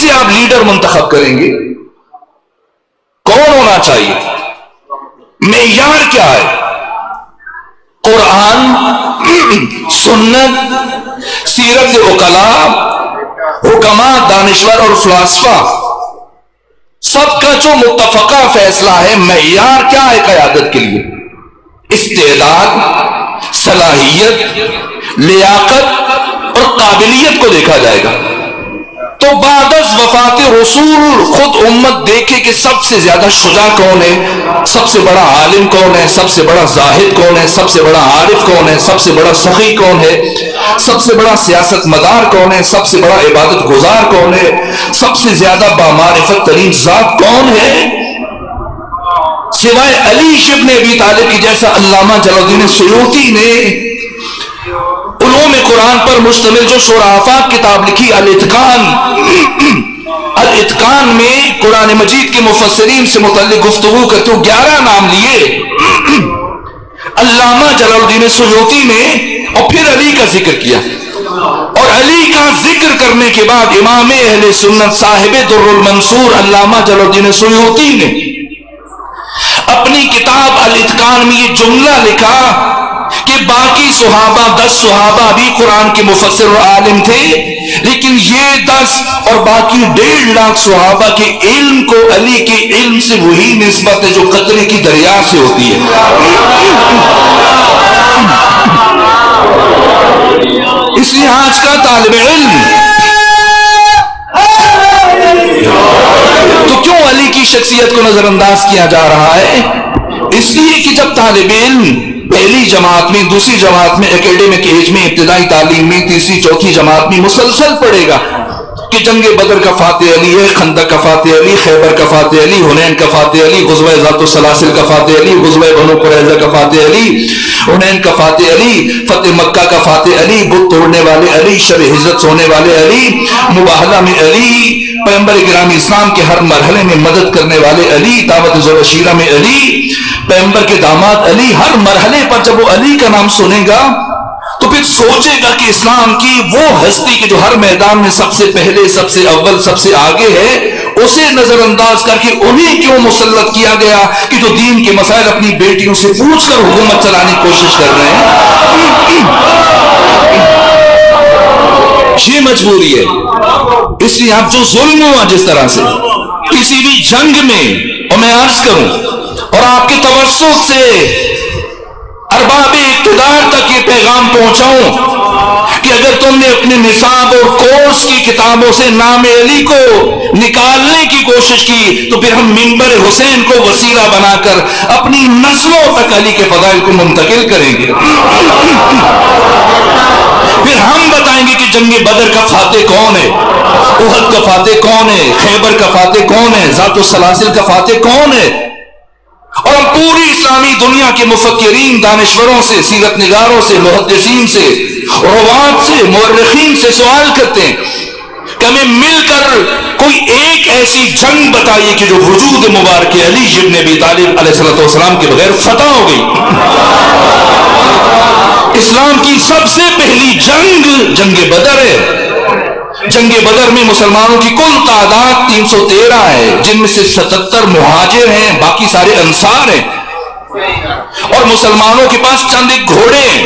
کیسے آپ لیڈر منتخب کریں گے؟ کون ہونا چاہیے؟ معیار کیا ہے؟ قرآن، سنت، سیرت عقلاء، حکماء، دانشور اور فلاسفہ، سب کا جو متفقہ فیصلہ ہے، معیار کیا ہے قیادت کے لیے؟ استعداد، صلاحیت، لیاقت اور قابلیت کو دیکھا جائے گا۔ تو بعد از وفات رسول خود امت دیکھے کہ سب سے زیادہ شجاع کون ہے، سب سے بڑا عالم کون ہے، سب سے بڑا زاہد کون ہے، سب سے بڑا عارف کون ہے، سب سے بڑا سخی کون ہے، سب سے بڑا سیاست مدار کون ہے، سب سے بڑا عبادت گزار کون ہے، سب سے زیادہ بامعرفت ترین ذات کون ہے؟ سوائے علی ابن ابی طالب کی جیسا علامہ جلال الدین سیوطی نے علوم قرآن پر مشتمل جو شرافات کتاب لکھی الاتقان، الاتقان میں قرآن مجید کے مفسرین سے متعلق گفتگو کرتے ہوئے 11 نام لیے علامہ جلال الدین سیوطی نے، اور پھر علی کا ذکر کیا، اور علی کا ذکر کرنے کے بعد امام اہل سنت صاحب در المنصور علامہ جلال الدین سیوطی نے اپنی کتاب الاتقان میں یہ جملہ لکھا کہ باقی صحابہ 10 صحابہ بھی قرآن کے مفسر و عالم تھے، لیکن یہ 10 اور باقی 1.5 لاکھ صحابہ کے علم کو علی کے علم سے وہی نسبت ہے جو قطرے کی دریا سے ہوتی ہے۔ اس لیے آج کا طالب علم تو کیوں علی کی شخصیت کو نظر انداز کیا جا رہا ہے؟ اس لیے کہ جب طالب علم پہلی جماعت میں، دوسری جماعت میں، اکیڈمک ایج میں، ابتدائی تعلیم میں، تیسری چوتھی جماعت میں مسلسل پڑھے گا کہ جنگ بدر کا فاتح علی ہے، خندق کا فاتح علی، خیبر کا فاتح علی، حنین کا فاتح علی، غزوہ ذات السلاسل کا فاتح علی، غزوہ بنو قریظہ کا فاتح علی، حنین کا فاتح علی، فتح مکہ کا فاتح علی، بت توڑنے والے علی، شب ہجرت سونے والے علی، مباہلہ میں علی، پیغمبر گرامی اسلام کے ہر مرحلے میں مدد کرنے والے علی، دعوت ذوالعشیرہ میں علی، پیغمبر کے داماد علی۔ ہر مرحلے پر جب وہ علی کا نام سنے گا تو پھر سوچے گا کہ اسلام کی وہ ہستی کہ جو ہر میدان میں سب سے پہلے، سب سے اول، سب سے آگے ہے، اسے نظر انداز کر کے انہیں کیوں مسلط کیا گیا کہ جو دین کے مسائل اپنی بیٹیوں سے پوچھ کر حکومت چلانے کی کوشش کر رہے ہیں۔ یہ مجبوری ہے۔ اس لیے آپ جو ظلم ہوا جس طرح سے کسی بھی جنگ میں، اور میں عرض کروں اور آپ کے توسط سے ارباب اقتدار تک یہ پیغام پہنچاؤں کہ اگر تم نے اپنے نصاب اور کورس کی کتابوں سے نام علی کو نکالنے کی کوشش کی تو پھر ہم منبر حسین کو وسیلہ بنا کر اپنی نسلوں تک علی کے فضائل کو منتقل کریں گے۔ پھر ہم بتائیں گے کہ جنگ بدر کا فاتح کون ہے، احد کا فاتح کون ہے، خیبر کا فاتح کون ہے، ذات السلاسل کا فاتح کون ہے۔ اور ہم پوری اسلامی دنیا کے مفکرین، دانشوروں سے، سیرت نگاروں سے، محدثین سے، روات سے، مورخین سے سوال کرتے ہیں کہ ہمیں مل کر کوئی ایک ایسی جنگ بتائیے کہ جو وجود مبارک علی ابن ابی طالب علیہ السلام کے بغیر فتح ہو گئی۔ اسلام کی سب سے پہلی جنگ بدر ہے۔ جنگ بدر میں مسلمانوں کی کل تعداد 313 ہے، جن میں سے 77 مہاجر ہیں، باقی سارے انصار ہیں، اور مسلمانوں کے پاس چند ایک گھوڑے ہیں،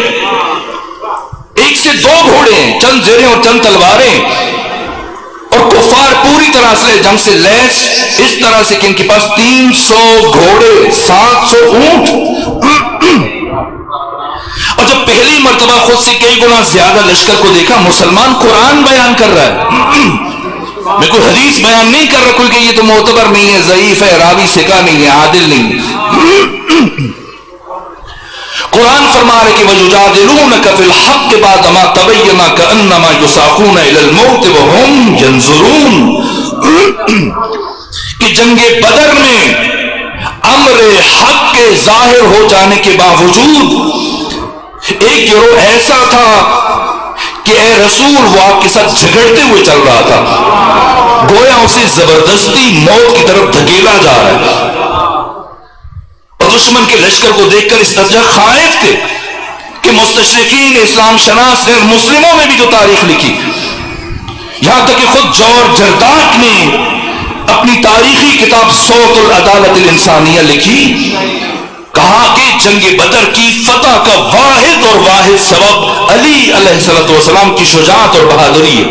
1 سے 2 گھوڑے ہیں، چند زیریں اور چند تلواریں، اور کفار پوری طرح سے جنگ سے لیس اس طرح سے کہ ان کے پاس 300 گھوڑے، 700 اونٹ۔ اور جب پہلی مرتبہ خود سے کئی گنا زیادہ لشکر کو دیکھا، مسلمان قرآن بیان کر رہا ہے، میں کوئی حدیث بیان نہیں کر رہا کوئی کہ یہ تو معتبر نہیں ہے، ضعیف ہے، راوی ثقہ نہیں ہے، عادل نہیں ہے۔ قرآن فرما رہے کہ وَيُجَادِلُونَكَ فِي الْحَقِّ بَعْدَمَا تَبَيَّنَ كَأَنَّمَا يُسَاقُونَ إِلَى الْمَوْتِ وَهُمْ يَنْظُرُونَ، کہ جنگ بدر میں امر حق کے ظاہر ہو جانے کے باوجود ایک گروہ ایسا تھا کہ اے رسول وہ آپ کے ساتھ جھگڑتے ہوئے چل رہا تھا، گویا اسے زبردستی موت کی طرف دھکیلا جا رہا ہے، اور دشمن کے لشکر کو دیکھ کر اس درجہ خائف تھے کہ مستشرقین، اسلام شناس، غیر مسلموں نے بھی جو تاریخ لکھی یہاں تک کہ خود جارج جرداق نے اپنی تاریخی کتاب صوت العدالت الانسانیہ لکھی، کہا کہ جنگ بدر کی فتح کا واحد اور واحد سبب علی علیہ السلام کی شجاعت اور بہادری ہے۔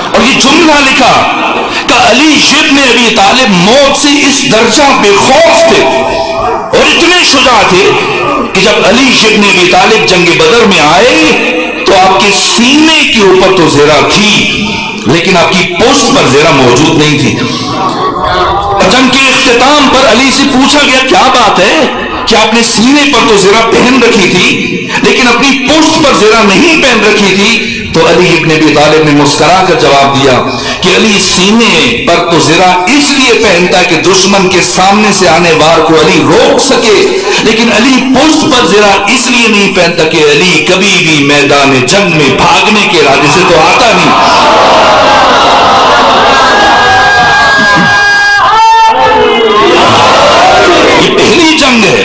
اور یہ جملہ لکھا کہ علی ابن ابی طالب موت سے اس درجہ بے خوف تھے اور اتنے شجاع تھے کہ جب علی ابن ابی طالب جنگ بدر میں آئے تو آپ کے سینے کے اوپر تو زرہ تھی لیکن آپ کی پشت پر زرہ موجود نہیں تھی۔ اور جنگ کے اختتام پر علی سے پوچھا گیا کیا بات ہے کہ آپ نے سینے پر تو زرہ پہن رکھی تھی لیکن اپنی پشت پر زرہ نہیں پہن رکھی تھی؟ تو علی ابن ابی طالب نے مسکرا کر جواب دیا کہ علی سینے پر تو زرہ اس لیے پہنتا ہے کہ دشمن کے سامنے سے آنے وار کو علی روک سکے، لیکن علی پشت پر زرہ اس لیے نہیں پہنتا کہ علی کبھی بھی میدان جنگ میں بھاگنے کے ارادے سے تو آتا نہیں۔ یہ پہلی جنگ ہے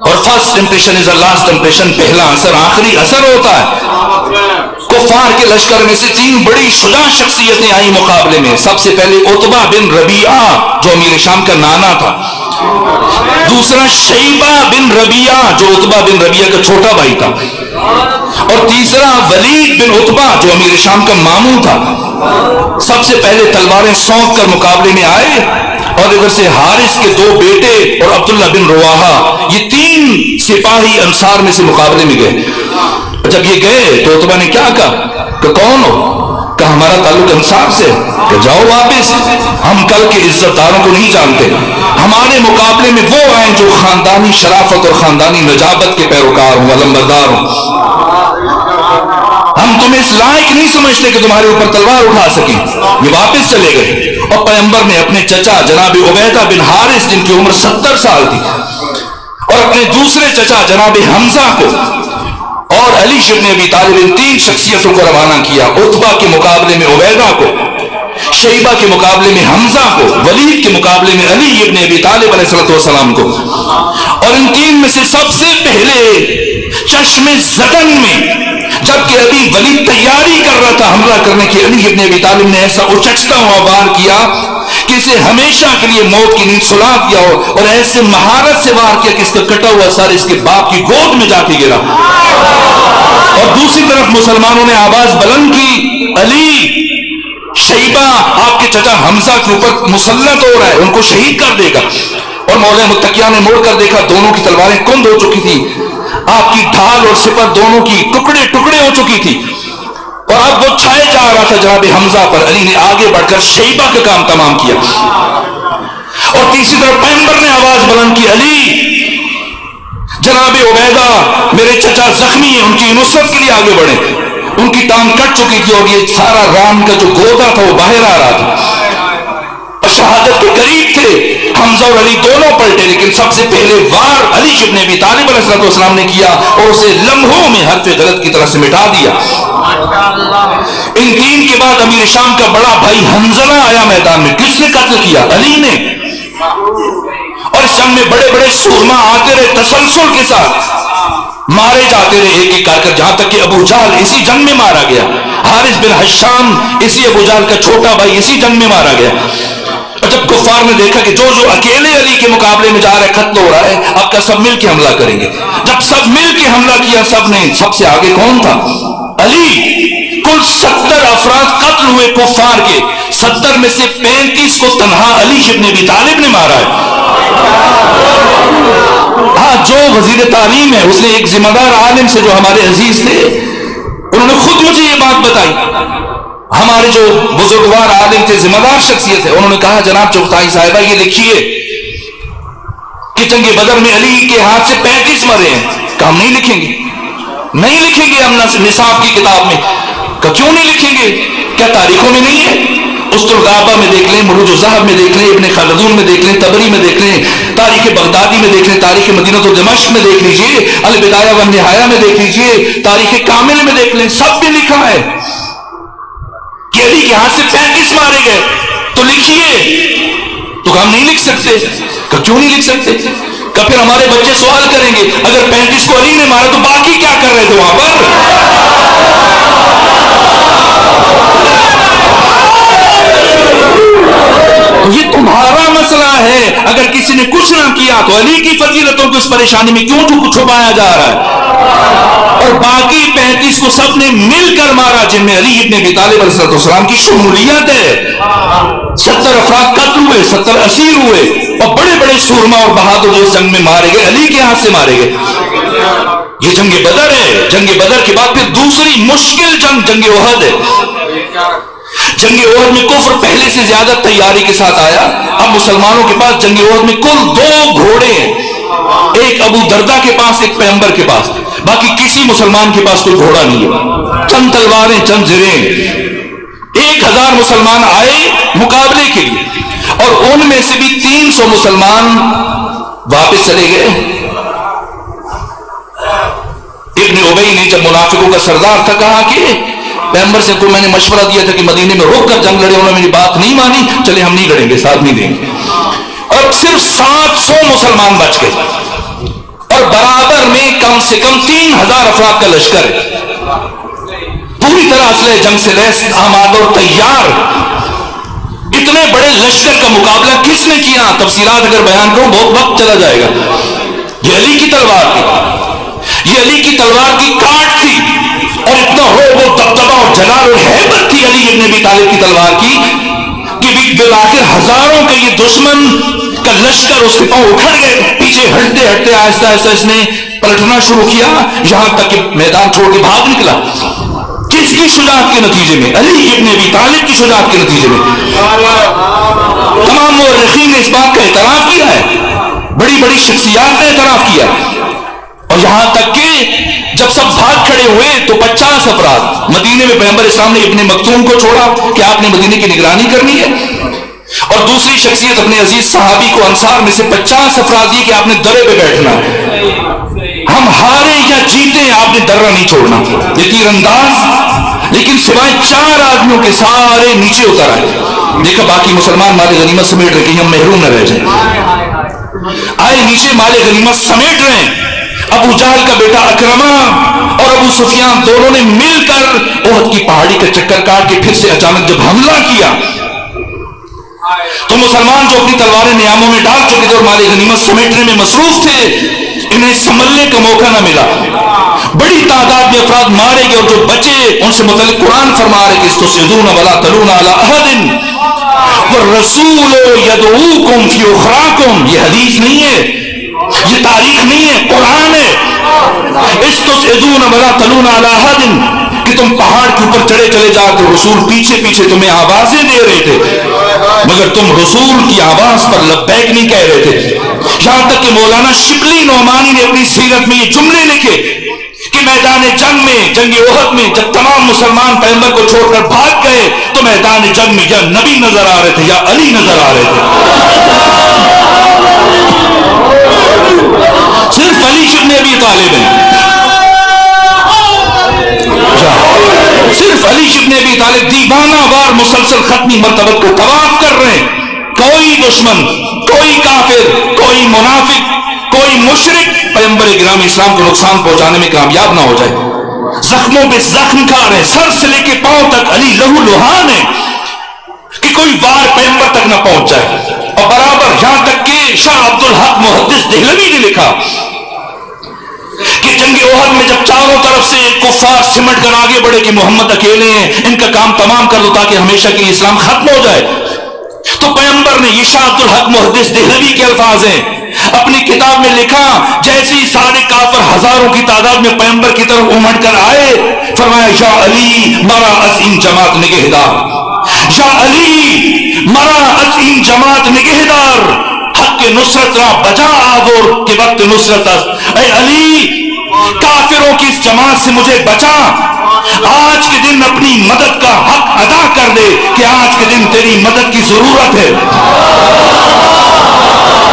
اور first impression is last impression, پہلا اثر آخری اثر ہوتا ہے۔ کفار کے لشکر میں سے 3 بڑی شجاع شخصیتیں آئی مقابلے میں۔ سب سے پہلے عتبہ بن ربیعہ جو امیر شام کا نانا تھا، دوسرا شیبہ بن ربیعہ جو عتبہ بن ربیعہ کا چھوٹا بھائی تھا، اور تیسرا ولید بن عتبہ جو امیر شام کا ماموں تھا۔ سب سے پہلے تلواریں سونپ کر مقابلے میں آئے اور ادھر سے حارث کے 2 بیٹے اور عبداللہ بن رواحہ، یہ 3 سپاہی انصار میں سے مقابلے میں گئے۔ جب یہ گئے تو عتبہ نے کیا کہا کہ کون ہو؟ کہ ہمارا تعلق انصار سے، کہ جاؤ واپس، ہم کل کے عزت داروں کو نہیں جانتے، ہمارے مقابلے میں وہ آئیں جو خاندانی شرافت اور خاندانی نجابت کے پیروکار ہوں، علمبردار ہوں، ہم تمہیں اس لائق نہیں سمجھتے کہ تمہارے اوپر تلوار اٹھا سکیں۔ یہ واپس چلے گئے اور پیغمبر نے اپنے چچا جناب عبیدہ بن حارث جن کی عمر 70 سال تھی اور اپنے دوسرے چچا جناب حمزہ کو اور علی ابن ابی طالب ان 3 شخصیتوں کو روانہ کیا، عتبہ کے مقابلے میں عبیدہ کو، شیبہ کے مقابلے میں حمزہ کو، ولید کے مقابلے میں علی ابن ابی طالب علیہ السلام کو۔ اور ان 3 میں سے سب سے پہلے چشم زدن میں جبکہ ابھی ولید تیاری کر رہا تھا حملہ کرنے کی، علی ابن ابی طالب نے ایسا اچکتا ہوا وار کیا کہ اسے ہمیشہ کے لیے موت کی نیند سلا دیا ہو، اور ایسے مہارت سے وار کیا کہ اس کا کٹا ہوا سر اس کے باپ کی گود میں جا کے گرا۔ اور دوسری طرف مسلمانوں نے آواز بلند کی، علی شیبہ آپ کے چچا حمزہ کے اوپر مسلط ہو رہا ہے، ان کو شہید کر دے گا۔ اور مولا متقیہ نے مڑ کر دیکھا، دونوں کی تلواریں کند ہو چکی تھی، آپ کی ڈھال اور سپر دونوں کی ٹکڑے ٹکڑے ہو چکی تھی، اور اب وہ چھائے جا رہا تھا جناب حمزہ پر۔ علی نے آگے بڑھ کر شیبہ کا کام تمام کیا، اور تیسری طرف پیغمبر نے آواز بلند کی، علی جناب عبیدہ میرے چچا زخمی ہیں، ان کی نصرت کے لیے آگے بڑھیں، ان کی ٹانگ کٹ چکی تھی اور یہ سارا رام کا جو گودا تھا وہ باہر آ رہا تھا، اور شہادت کے قریب تھے۔ حمزہ اور علی دونوں پلٹے، لیکن سب سے پہلے وار علی ابن ابی طالب علیہ السلام نے کیا اور اسے لمحوں میں حرف غلط کی طرح سے مٹا دیا۔ ان 3 کے بعد امیر شام کا بڑا بھائی حنظلہ آیا میدان میں۔ کس نے قتل کیا؟ علی نے۔ اور اس جنگ میں بڑے بڑے سورما آتے رہے، تسلسل کے ساتھ مارے جاتے رہے ایک ایک کر، جہاں تک کہ ابو جہل اسی جنگ میں مارا گیا، حارث بن حشام اسی ابو جہل کا چھوٹا بھائی اسی جنگ میں مارا گیا۔ اور جب کفار نے دیکھا کہ جو اکیلے علی کے مقابلے میں جا رہا ہے، قتل ہو رہا ہے، اب کا سب مل کے حملہ کریں گے۔ جب سب مل کے حملہ کیا، سب نے، سب سے آگے کون تھا؟ علی۔ کل 70 افراد قتل ہوئے کفار کے، 70 میں سے 35 کو تنہا علی ابن ابی طالب نے مارا ہے۔ ہاں، جو وزیر تعلیم ہے اس نے ایک ذمہ دار عالم سے جو ہمارے عزیز تھے، انہوں نے خود مجھے یہ بات بتائی، ہمارے جو بزرگوار عالم تھے، ذمہ دار شخصیت ہے، انہوں نے کہا جناب چغتائی صاحبہ یہ لکھیے کہ جنگ بدر میں علی کے ہاتھ سے 35 مرے ہیں۔ کہ ہم نہیں لکھیں گے، نہیں لکھیں گے ہم نصاب کی کتاب میں۔ کہ کیوں نہیں لکھیں گے؟ کیا تاریخوں میں نہیں ہے؟ اسطر الغابہ میں دیکھ لیں، مروج الذہب میں دیکھ لیں، ابن خلدون میں دیکھ لیں، طبری میں دیکھ لیں، تاریخ بغدادی میں دیکھ لیں، تاریخ مدینہ و دمشق میں دیکھ لیجئے، البدایہ والنہایہ میں دیکھ لیجئے، تاریخ کامل میں دیکھ لیں، سب میں لکھا ہے کہ علی کے ہاتھ سے 35 مارے گئے۔ تو لکھیے۔ تو ہم نہیں لکھ سکتے۔ کہ کیوں نہیں لکھ سکتے؟ کہ پھر ہمارے بچے سوال کریں گے اگر 35 کو علی نے مارا تو باقی کیا کر رہے تھے وہاں پر؟ تو یہ تمہارا مسئلہ ہے. اگر کسی نے کچھ نہ کیا تو علی کی فضیلتوں کو اس پریشانی میں کیوں چھپایا جا رہا ہے؟ اور باقی 35 کو سب نے مل کر مارا جن میں علی ابن ابی طالب علیہ السلام کی شمولیت ہے. 70 افراد قتل ہوئے، 70 اسیر ہوئے، اور بڑے بڑے سورما اور بہادر جو اس جنگ میں مارے گئے علی کے ہاتھ سے مارے گئے. یہ جنگ بدر ہے. جنگ بدر کے بعد پھر دوسری مشکل جنگ احد ہے. جنگ احد میں کفر پہلے سے زیادہ تیاری کے ساتھ آیا. اب مسلمانوں کے پاس جنگ احد میں کل 2 گھوڑے ہیں. ایک ابو دردہ کے پاس، ایک پیغمبر کے پاس. باقی کسی مسلمان کے پاس کوئی گھوڑا نہیں ہے. چند تلواریں، چند زریں. 1000 مسلمان آئے مقابلے کے لیے، اور ان میں سے بھی 300 مسلمان واپس چلے گئے. ابن ابی نے جب منافقوں کا سردار تھا کہا کہ پیغمبر سے کو میں نے مشورہ دیا تھا کہ مدینے میں رک کر جنگ لڑے، انہوں نے میری بات نہیں مانی، چلے ہم نہیں لڑیں گے، ساتھ نہیں دیں گے. اور صرف 700 مسلمان بچ گئے، اور برابر میں کم سے کم 3000 افراد کا لشکر ہے، پوری طرح اسلحہ جنگ سے لیس، آمادہ اور تیار. اتنے بڑے لشکر کا مقابلہ کس نے کیا؟ تفصیلات اگر بیان کروں بہت وقت چلا جائے گا. یہ علی کی تلوار تھی، یہ علی کی تلوار کی کاٹ تھی، اور اتنا وہ دبدبہ اور جلال اور ہیبت تھی علی ابن ابی طالب کی تلوار کی کہ بالآخر ہزاروں کا یہ دشمن کا لشکر اس کے پاؤں اکھڑ گئے. پیچھے ہٹتے ہٹتے آہستہ آہستہ اس نے پلٹنا شروع کیا، یہاں تک کہ میدان چھوڑ کے بھاگ نکلا. کس کی شجاعت کے نتیجے میں؟ علی ابن ابی طالب کی شجاعت کے نتیجے میں. تمام مورخین نے اس بات کا اعتراف کیا ہے، بڑی بڑی شخصیات نے اعتراف کیا. اور یہاں تک کہ جب سب بھاگ کھڑے ہوئے تو 50 افراد مدینے میں پیغمبر اسلام نے ابن مکتوم کو چھوڑا کہ آپ نے مدینے کی نگرانی کرنی ہے، اور دوسری شخصیت اپنے عزیز صحابی کو انصار میں سے 50 افراد یہ کہ آپ نے درے پہ بیٹھنا ہے، ہم ہارے یا جیتے آپ نے درہ نہیں چھوڑنا. یہ تیر انداز، لیکن سوائے 4 آدمیوں کے سارے نیچے اتر آئے. دیکھا باقی مسلمان مال غنیمت سمیٹ رہے کہ ہم محروم نہ رہ جائیں. آئے نیچے مال غنیمت سمیٹ رہے ہیں. ابو جہل کا بیٹا اکرمہ اور ابو سفیان دونوں نے مل کر احد کی پہاڑی کا چکر کاٹ کے پھر سے اچانک جب حملہ کیا تو مسلمان جو اپنی تلواریں نیاموں میں ڈال چکے تھے اور مال غنیمت سمیٹنے میں مصروف تھے، انہیں سنبھلنے کا موقع نہ ملا. بڑی تعداد میں افراد مارے گئے، اور جو بچے ان سے متعلق قرآن فرما رہے کہ استشهدون ولا تلون على احد والرسول يدعوكم في اخراكم. یہ حدیث نہیں ہے، یہ تاریخ نہیں ہے، قرآن ہے. استشهدون ولا تلون على احد کہ تم پہاڑ کے اوپر چڑھے چلے جاتے، رسول پیچھے پیچھے تمہیں آوازیں دے رہے تھے، مگر تم رسول کی آواز پر لبیک نہیں کہہ رہے تھے. یہاں تک کہ مولانا شبلی نعمانی نے اپنی سیرت میں یہ جملے لکھے کہ میدان جنگ میں، جنگ احد میں جب تمام مسلمان پیغمبر کو چھوڑ کر بھاگ گئے تو میدان جنگ میں یا نبی نظر آ رہے تھے یا علی نظر آ رہے تھے. صرف علی ابن ابی طالب ہیں، صرف علی ابن ابی طالب دیوانہ وار مسلسل ختمی مرتبہ کو طواف کر رہے ہیں. کوئی دشمن، کوئی کافر، کوئی منافق، کوئی مشرک پیغمبر گرامی اسلام کو نقصان پہنچانے میں کامیاب نہ ہو جائے. زخموں پہ زخم کھا رہے ہیں، سر سے لے کے پاؤں تک علی لہو لہان ہے کہ کوئی وار پیغمبر تک نہ پہنچ جائے. اور برابر یہاں تک کہ شاہ عبد الحق محدث دہلوی نے لکھا کہ جنگ احد میں جب چاروں طرف سے کفار سمٹ کر آگے بڑھے کہ محمد اکیلے ہیں، ان کا کام تمام کر دو تاکہ ہمیشہ کے لیے اسلام ختم ہو جائے، تو پیغمبر نے، یہ شاہ عبد الحق محدث دہلوی کے الفاظ ہیں، اپنی کتاب میں لکھا جیسے ہی سارے کافر ہزاروں کی تعداد میں پیغمبر کی طرف امڑ کر آئے، فرمایا یا علی مرا از این جماعت نگہدار، یا علی مرا از این جماعت نگہدار، حق کے نصرت را بجا آور کہ وقت نصرت است. اے علی کافروں کی اس جماعت سے مجھے بچا، آج کے دن اپنی مدد کا حق ادا کر دے کہ آج کے دن تیری مدد کی ضرورت ہے.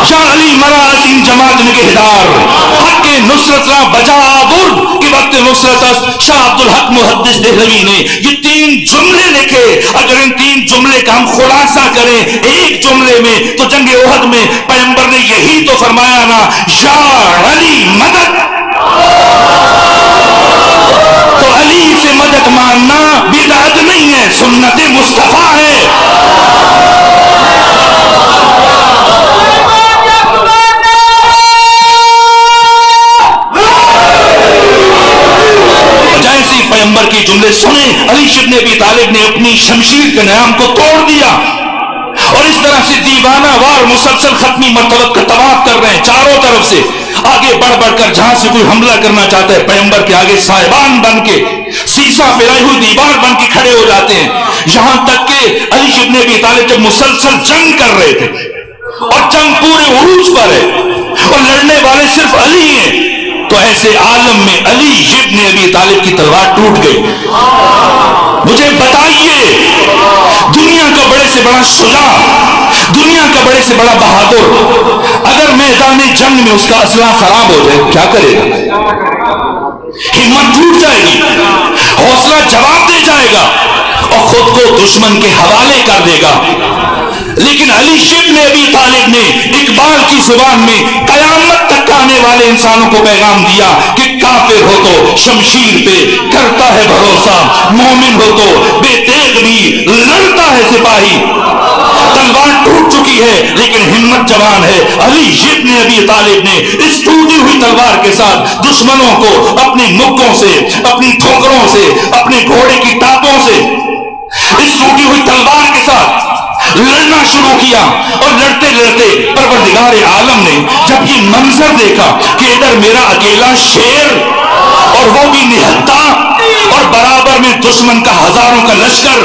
یا علی مرا عظیم جماعت نگہدار، حق کے نصرت را بجا آور کہ وقت نصرت است. شاہ عبد الحق محدث دہلوی نے یہ 3 جملے لکھے. اگر ان 3 جملے کا ہم خلاصہ کریں ایک جملے میں تو جنگ احد میں پیغمبر نے یہی تو فرمایا نا، یا علی مدد. تو علی سے سے مدد مانگنا بدعت نہیں ہے، سنت مصطفیٰ ہے۔ جیسی پیغمبر کی جملے سنے، علی ابن ابی طالب نے اپنی شمشیر کے نیام کو توڑ دیا اور اس طرح سے دیوانہ وار مسلسل ختمی مرتبہ کا طواف کر رہے ہیں چاروں طرف سے، آگے بڑھ بڑھ کر جہاں سے کوئی حملہ کرنا چاہتا ہے پیغمبر کے آگے صاحبان بن کے، سیسا پھیلائی ہوئی دیوار بن کے کھڑے ہو جاتے ہیں، یہاں تک کہ علی ابن ابی طالب جب مسلسل جنگ کر رہے تھے اور جنگ پورے عروج پر ہے اور لڑنے والے صرف علی ہیں، تو ایسے عالم میں علی ابن ابی طالب کی تلوار ٹوٹ گئی۔ مجھے بتائیے، دنیا کا بڑے سے بڑا شجاع، دنیا کا بڑے سے بڑا بہادر، اگر میدان جنگ میں اس کا اسلحہ خراب ہو جائے کیا کرے گا؟ ہمت ٹوٹ جائے گی، حوصلہ جواب دے جائے گا اور خود کو دشمن کے حوالے کر دے گا۔ لیکن علی ابن ابی طالب نے اقبال کی زبان میں قیامت تک آنے والے انسانوں کو پیغام دیا کہ کافر ہو تو شمشیر پہ کرتا ہے بھروسہ، مومن ہو تو بے تیغ بھی لڑتا ہے سپاہی۔ تلوار ٹوٹ چکی ہے لیکن ہمت جوان ہے۔ علی ابن ابی طالب نے اس ٹوٹی ہوئی تلوار کے ساتھ دشمنوں کو اپنی مکوں سے، اپنی ٹھوکروں سے، اپنے گھوڑے کی ٹاپوں سے، اس ٹوٹی ہوئی تلوار کے ساتھ لڑنا شروع کیا، اور لڑتے لڑتے پروردگار عالم نے جب یہ منظر دیکھا کہ ادھر میرا اکیلا شیر اور وہ بھی نہتا اور برابر میں دشمن کا ہزاروں کا لشکر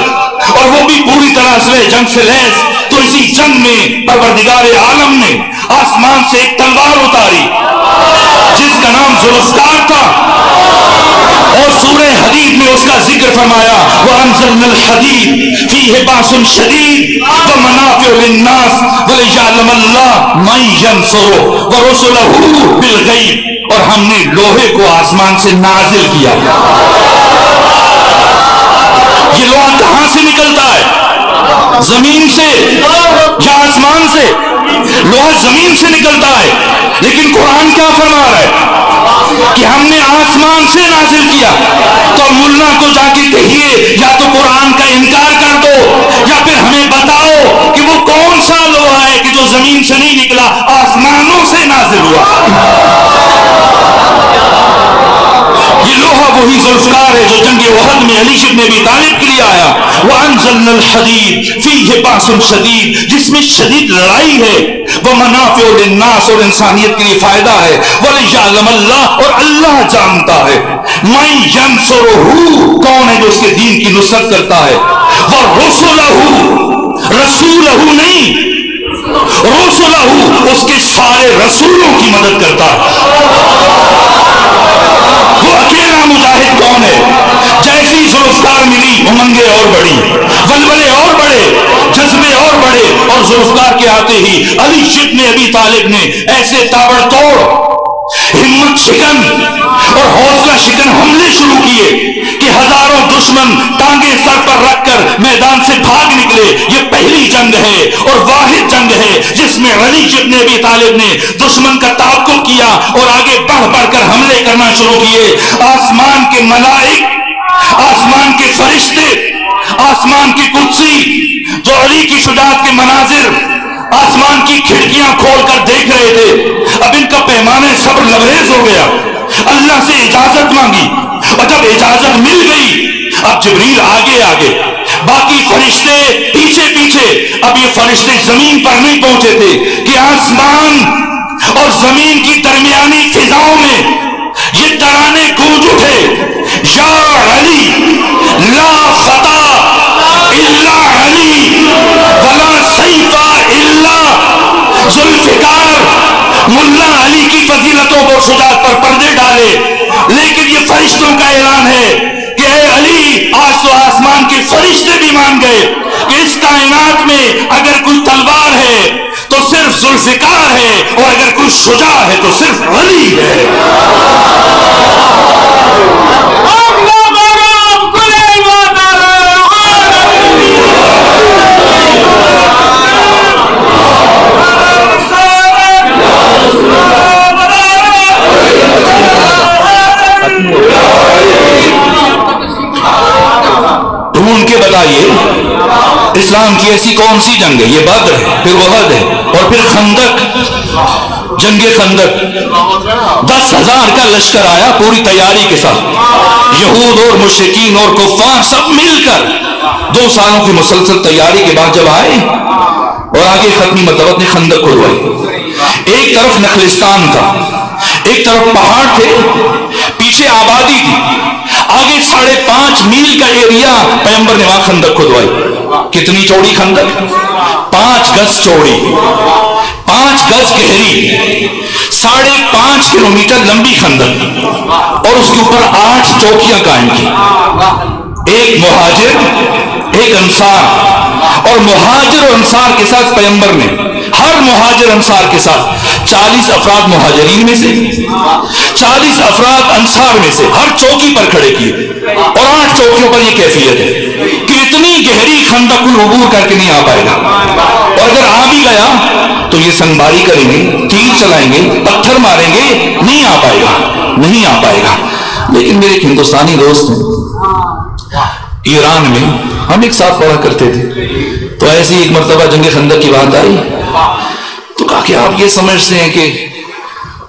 اور وہ بھی پوری طرح سے جنگ سے لیس، تو اسی جنگ میں پروردگار عالم نے آسمان سے ایک تلوار اتاری جس کا نام ذوالفقار تھا، اور سورہ حدید میں اس کا ذکر فرمایا وَأَنزَلْنَا الْحَدِيدَ فِيهِ بَأْسٌ شَدِيدٌ وَمَنَافِعُ لِلنَّاسِ وَلِيَعْلَمَ اللَّهُ مَن يَنصُرُهُ وَرُسُلَهُ بِالْغَيْبِ، اور ہم نے لوہے کو آسمان سے نازل کیا۔ یہ لوہا کہاں سے نکلتا ہے؟ زمین سے یا آسمان سے؟ لوہا زمین سے نکلتا ہے، لیکن قرآن کیا فرما رہا ہے کہ ہم نے آسمان سے نازل کیا۔ تو ملا کو جا کے کہیے یا تو قرآن کا انکار کر دو یا پھر ہمیں بتاؤ کہ وہ کون سا لوہا ہے کہ جو زمین سے نہیں نکلا، آسمانوں سے نازل ہوا۔ یہ لوہا وہی ذوالفقار ہے جو جنگ احد میں علی ابن ابی طالب کے لیے آیا۔ وَأَنزَلْنَا الْحَدِيدَ فِيهِ بَأْسٌ شَدِيدٌ، جس میں شدید لڑائی ہے، وَمَنَافِعُ لِلنَّاسِ، اور انسانیت کے لیے فائدہ ہے، وَلِيَعْلَمَ اللَّهُ، اور اللہ جانتا ہے، مَن يَنصُرُهُ، کون ہے جو اس کے دین کی نصرت کرتا ہے، وَرُسُلَهُ، رسولہ نہیں، رسولہ اس کے سارے رسولوں کی مدد کرتا ہے۔ وہ اکیلا مجاہد کون ہے؟ جیسی ذوالفقار ملی امنگیں اور بڑی، ولولے اور بڑے، جذبے اور بڑے، اور ذوالفقار کے آتے ہی علی ابن ابی طالب نے ایسے تابڑ توڑ، ہمت شکن اور حوصلہ شکن حملے شروع کیے کہ ہزاروں دشمن ٹانگیں سر پر رکھ کر میدان سے بھاگ نکلے۔ یہ پہلی جنگ ہے اور واحد جنگ ہے جس میں علی ابن ابی طالب نے دشمن کا تعاقب کیا اور آگے بڑھ بڑھ کر حملے کرنا شروع کیے۔ آسمان کے ملائک، آسمان کے فرشتے، آسمان کی قدسی جو علی کی شجاعت کے مناظر آسمان کی کھڑکیاں کھول کر دیکھ رہے تھے، اب ان کا پیمانہ صبر لبریز ہو گیا۔ اللہ سے اجازت مانگی اور جب اجازت مل گئی، اب جبریل آگے آگے، باقی فرشتے پیچھے پیچھے۔ اب یہ فرشتے زمین پر نہیں پہنچے تھے کہ آسمان اور زمین کی درمیانی فضاؤں میں یہ ترانے گونج اٹھے، یا علی لا فتح الا علی ولا سیف الا ذوالفقار۔ ملا علی کی فضیلتوں اور شجاعت پر پردے ڈالے، لیکن یہ فرشتوں کا اعلان ہے کہ اے علی، آج تو آسمان کے فرشتے بھی مان گئے کہ اس کائنات میں اگر کوئی تلوار ہے تو صرف ذوالفقار ہے، اور اگر کوئی شجاع ہے تو صرف علی ہے۔ اسلام کی ایسی کون سی جنگ ہے؟ یہ بدر ہے، پھر احد ہے، اور پھر خندق، جنگ خندق۔ 10,000 کا لشکر آیا پوری تیاری کے ساتھ، یہود اور مشرکین اور کفار سب مل کر 2 سالوں کی مسلسل تیاری کے بعد جب آئے اور آگے ختمی مطلب نے خندق کھدوائی۔ ایک طرف نخلستان تھا، ایک طرف پہاڑ تھے، پیچھے آبادی تھی، آگے 5.5 میل کا ایریا پیغمبر نے وہاں خندق کھدوائی۔ کتنی چوڑی خندق؟ 5 گز چوڑی، 5 گز گہری، 5.5 کلومیٹر لمبی خندق، اور اس کے اوپر 8 چوکیاں قائم کی، ایک مہاجر ایک انصار، اور مہاجر اور انصار کے ساتھ پیغمبر نے ہر مہاجر انصار کے ساتھ 40 افراد مہاجرین میں سے، 40 افراد انصار میں سے ہر چوکی پر کھڑے کیے، اور 8 چوکیوں پر یہ کیفیت ہے کہ اتنی گہری خندق عبور کر کے نہیں آ پائے گا، اور اگر آ بھی گیا تو یہ سنباری کریں گے، تیر چلائیں گے، پتھر ماریں گے، نہیں آ پائے گا، نہیں آ پائے گا۔ لیکن میرے ایک ہندوستانی دوست ہیں ایران میں، ہم ایک ساتھ پڑھا کرتے تھے، تو ایسی ایک مرتبہ جنگ خندق کی بات آئی تو کہا کہ آپ یہ سمجھتے ہیں کہ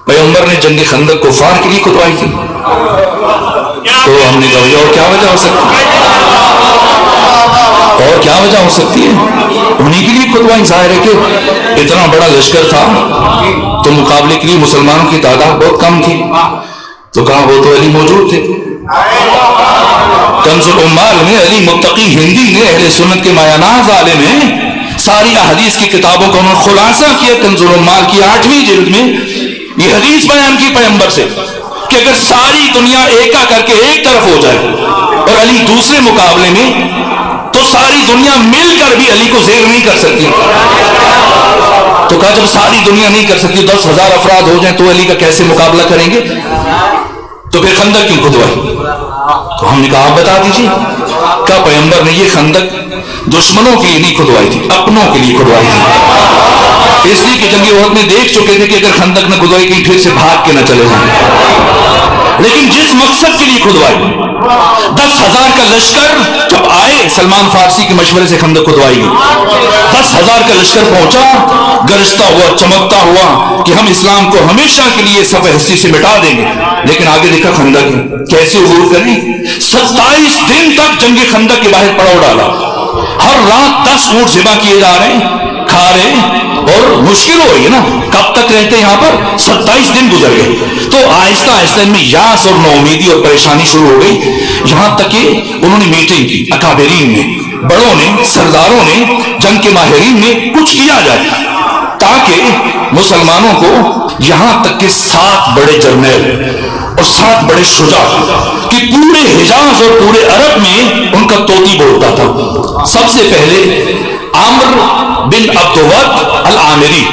پیغمبر نے جنگ خندق کفار کے لیے کھدوائی تھی؟ تو ہم نے کہا اور کیا وجہ ہو سکتی ہے، اور کیا وجہ ہو سکتی ہے؟ انہیں کے لیے کھدوائی، ظاہر ہے کہ اتنا بڑا لشکر تھا تو مقابلے کے لیے مسلمانوں کی تعداد بہت کم تھی، تو کہا وہ تو علی موجود تھے۔ کنز العمال میں علی متقی ہندی نے، اہل سنت کے مایاناز عالم ہیں، ساری احادیث کی کتابوں کا انہوں نے خلاصہ کیا کنز العمال کی 8ویں جلد میں، یہ حدیث بیان کی پیغمبر سے کہ اگر ساری دنیا ایکا کر کے ایک طرف ہو جائے اور علی دوسرے مقابلے میں، تو ساری دنیا مل کر بھی علی کو زیر نہیں کر سکتی۔ تو کہا جب ساری دنیا نہیں کر سکتی، 10,000 افراد ہو جائیں تو علی کا کیسے مقابلہ کریں گے؟ تو پھر خندق کیوں کھدوائی؟ تو ہم نے کہا آپ بتا دیجیے۔ کہا پیغمبر نے یہ خندق دشمنوں کے لیے نہیں کھدوائی تھی، اپنوں کے لیے کھدوائی تھی، اس لیے کہ جنگ احد میں دیکھ چکے تھے کہ اگر خندق نہ کھدوائی کہیں پھر سے بھاگ کے نہ چلے جائیں، لیکن جس مقصد کے لیے کھدوائی، 10,000 کا لشکر جب آئے، سلمان فارسی کے مشورے سے خندق کھدوائی گئی، 10,000 کا لشکر پہنچا گرجتا ہوا، چمکتا ہوا کہ ہم اسلام کو ہمیشہ کے لیے صفحہ ہستی سے مٹا دیں گے، لیکن آگے دیکھا خندق کیسے عبور کریں۔ 27 دن تک جنگ خندق کے باہر پڑاؤ ڈالا، ہر رات 10 اونٹ ذبح کیے جا رہے ہیں، کھا رہے ہیں، اور مشکل ہو رہی ہے نا، کب تک رہتے یہاں پر؟ 27 دن گزر گئے، تو آہستہ آہستہ ان میں یاس اور نومیدی اور پریشانی شروع ہو گئی، یہاں تک کہ انہوں نے میٹنگ کی، اکابرین نے، بڑوں نے، سرداروں نے، جنگ کے ماہرین نے، کچھ کیا جائے تاکہ مسلمانوں کو، یہاں تک کہ 7 بڑے جرنیل اور 7 بڑے شجاع کہ پورے حجاز اور پورے عرب میں ان کا طوطی بولتا تھا۔ سب سے پہلے عامر بن عبدود العامری،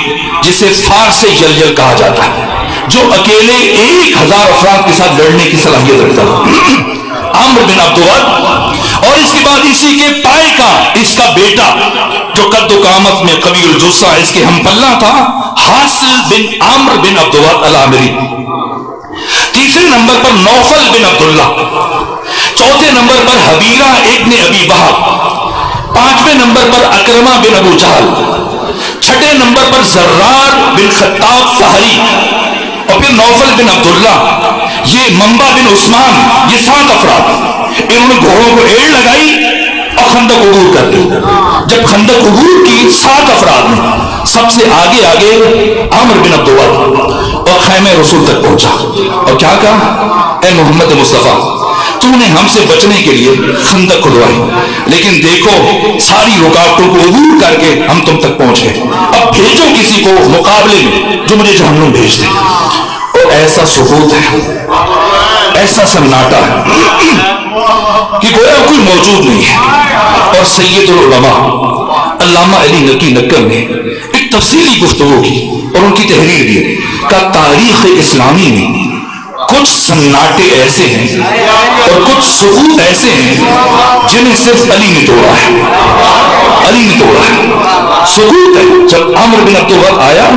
جسے فارس سے یلجل کہا جاتا ہے، جو اکیلے 1000 افراد کے ساتھ لڑنے کی صلاحیت رکھتا تھا، عامر بن عبدود۔ اور اس کے بعد اسی کے پائے کا، اس کا بیٹا جو قد و قامت میں قوی الجثہ، اس کے ہم پلہ تھا، حاصل بن عامر بن عبدود العامری۔ تیسرے نمبر پر نوفل بن عبداللہ، چوتھے نمبر پر حبیرہ ابن ابی وہب، 5ویں نمبر پر اکرمہ بن ابو جہل، 6 نمبر پر زرار بن خطاب فہری، اور پھر نوفل بن عبداللہ، یہ منبع بن عثمان، یہ 7 افراد، انہوں نے گھوڑوں کو ایڑ لگائی اور خندق عبور کر دی۔ جب خندق عبور کی 7 افراد نے، سب سے آگے عامر بن عبدود اور خیمہ رسول تک پہنچا اور کیا کہا، اے محمد مصطفیٰ، تو نے ہم سے بچنے کے لیے خندق کھدوائی، لیکن دیکھو ساری رکاوٹوں کو عبور کر کے ہم تم تک پہنچ گئے، اب بھیجو کسی کو مقابلے میں جو مجھے جہنم بھیج دے۔ اور ایسا سکوت ہے، ایسا سناٹا ہے کہ گویا کوئی موجود نہیں ہے۔ اور سید العلماء علامہ علی نقی نکر نے ایک تفصیلی گفتگو کی اور ان کی تحریر دی کہ تاریخ اسلامی میں کچھ سناٹے ایسے ہیں اور کچھ سکوت ایسے ہیں جنہیں صرف علی نے توڑا ہے، علی نے توڑا ہے۔ سکوت ہے جب عامر بن عبدود آیا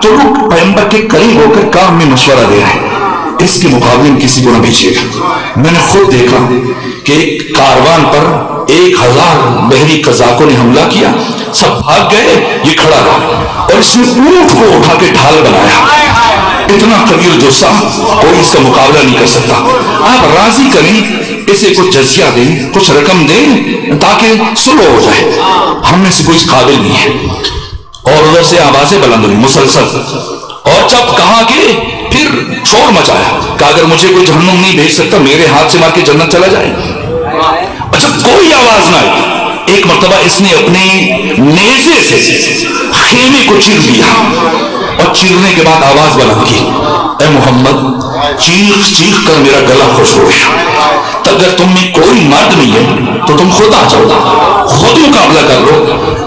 تو وہ پیغمبر کے قریب ہو کر کام میں مشورہ دے رہے ہیں، اس کے مقابلے میں کسی کو نہ بھیجیے گا. میں نے خود دیکھا کہ ایک کاروان پر 1000 بحری قزاقوں نے حملہ کیا, سب بھاگ گئے, یہ کھڑا رہا اور اس نے اونٹ کو اٹھا کے ڈھال بنایا. اتنا قوی جثہ, کوئی اس کا مقابلہ نہیں کر سکتا. آپ راضی کریں, اسے کچھ جزیہ دیں, کچھ رقم دیں تاکہ سلو ہو جائے. ہم میں سے کوئی اس قابل نہیں ہے. اور ادھر سے آوازیں بلند ہوئی مسلسل, اور جب کہا کہ پھر شور مچایا کہ اگر مجھے کوئی جہنم نہیں بھیج سکتا, میرے ہاتھ سے مار کے جنت چلا جائے. اچھا کوئی آواز نہ آئی. ایک مرتبہ اس نے اپنے نیزے سے خیمے کو چیر دیا اور چیرنے کے بعد آواز بلند کی, اے محمد چیخ چیخ کر میرا گلا خوش ہو گیا. اگر تم میں کوئی مرد نہیں ہے تو تم خود آ جاؤ, خود مقابلہ کر لو.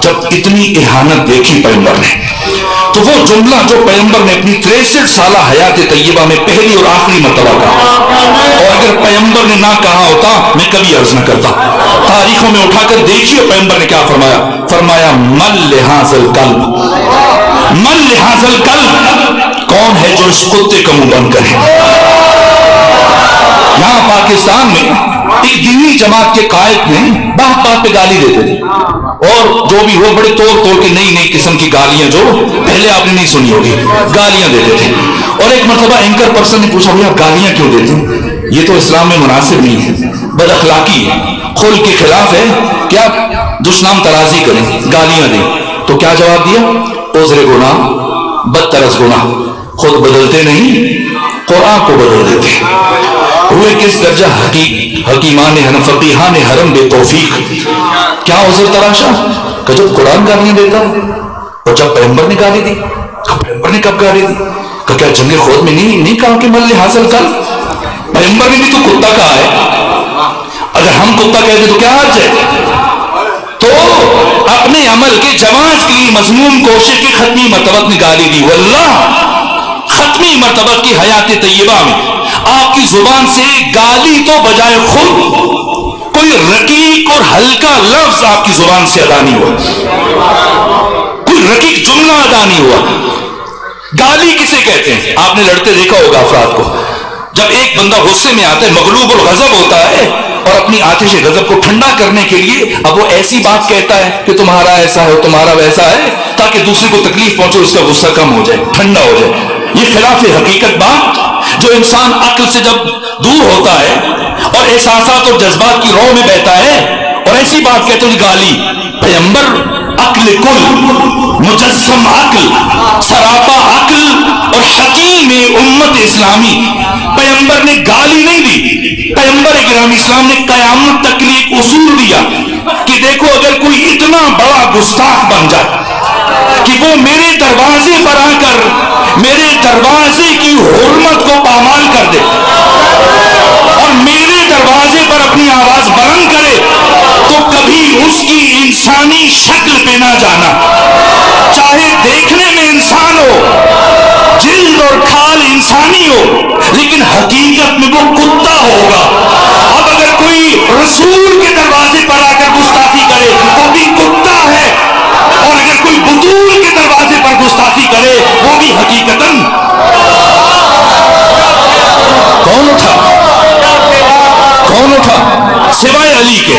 جب اتنی اہانت دیکھی پیغمبر نے, تو وہ جملہ جو پیغمبر نے اپنی 63 سالہ حیات طیبہ میں پہلی اور آخری مرتبہ کہا, اور اگر پیغمبر نے نہ کہا ہوتا میں کبھی عرض نہ کرتا. تاریخوں میں اٹھا کر دیکھیے پیغمبر نے کیا فرمایا. فرمایا من لحاظ القلب, من لحاظ القلب, کون ہے جو اس کتے کا منہ بند کرے. یہاں پاکستان میں ایک دینی جماعت کے قائد نے بات بات پہ گالی دیتے تھے, اور جو بھی وہ بڑے توڑ کے نئی نئی قسم کی گالیاں جو پہلے آپ نے نہیں سنی ہوگی گالیاں دیتے تھے. اور ایک مرتبہ اینکر پرسن نے پوچھا بھیا گالیاں کیوں دیتے ہیں, یہ تو اسلام میں مناسب نہیں ہے, بد اخلاقی ہے, خلق کے خلاف ہے, کیا دشنام ترازی کریں, گالیاں دیں. تو کیا جواب دیا, عذر گناہ بدترس گناہ, خود بدلتے نہیں قرآن کو بدل دیتے. ہوئے کس درجہ حکیمان فقیحان حرم بے توفیق, کیا عذر تراشا کہ جب قرآن گالیاں دیتا ہے, اور جب پیغمبر نے گالی دی, پیغمبر نے کب گالی دی, کہ کیا جنگ خود میں نہیں کہا کہ من حاصل کر. پیغمبر نے بھی تو کتا کہا ہے, اگر ہم کتا کہتے تو کیا حرج ہے. تو اپنے عمل کے جواز کے لیے مضمون کوشش کی ختمی مرتبہ نے گالی دی. واللہ ختمی مرتبہ کی حیات طیبہ میں آپ کی زبان سے گالی تو بجائے خود کوئی رقیق اور ہلکا لفظ آپ کی زبان سے ادا نہیں ہوا, کوئی رقیق جملہ ادا نہیں ہوا. گالی کسے کہتے ہیں, آپ نے لڑتے دیکھا ہوگا افراد کو, جب ایک بندہ غصے میں آتا ہے, مغلوب الغضب ہوتا ہے, اور اپنی آتش غضب کو ٹھنڈا کرنے کے لیے اب وہ ایسی بات کہتا ہے کہ تمہارا ایسا ہے تمہارا ویسا ہے, تاکہ دوسرے کو تکلیف پہنچے, اس کا غصہ کم ہو جائے, ٹھنڈا ہو جائے. یہ خلاف حقیقت بات, جو انسان عقل سے جب دور ہوتا ہے اور احساسات اور جذبات کی رو میں بہتا ہے اور ایسی بات کہتے ہیں گالی. پیغمبر عقل کل, مجسم عقل, سراپا عقل اور حکیم امت اسلامی, پیغمبر نے گالی نہیں دی. پیغمبر اکرام اسلام نے قیامت تک کے لیے ایک اصول دیا کہ دیکھو اگر کوئی اتنا بڑا گستاخ بن جائے کہ وہ میرے دروازے پر آ کر میرے دروازے کی حرمت کو پامال کر دے اور میرے دروازے پر اپنی آواز بلند کرے, تو کبھی اس کی انسانی شکل پہ نہ جانا, چاہے دیکھنے میں انسان ہو, جلد اور کھال انسانی ہو, لیکن حقیقت میں وہ کتا ہوگا. اب اگر کوئی رسول کے دروازے پر آ کر گستاخی کرے وہ بھی کتا ہے, اور اگر کوئی بطول کے دروازے پر گستاخی کرے وہ بھی حقیقتاً کون اٹھا سوائے علی کے,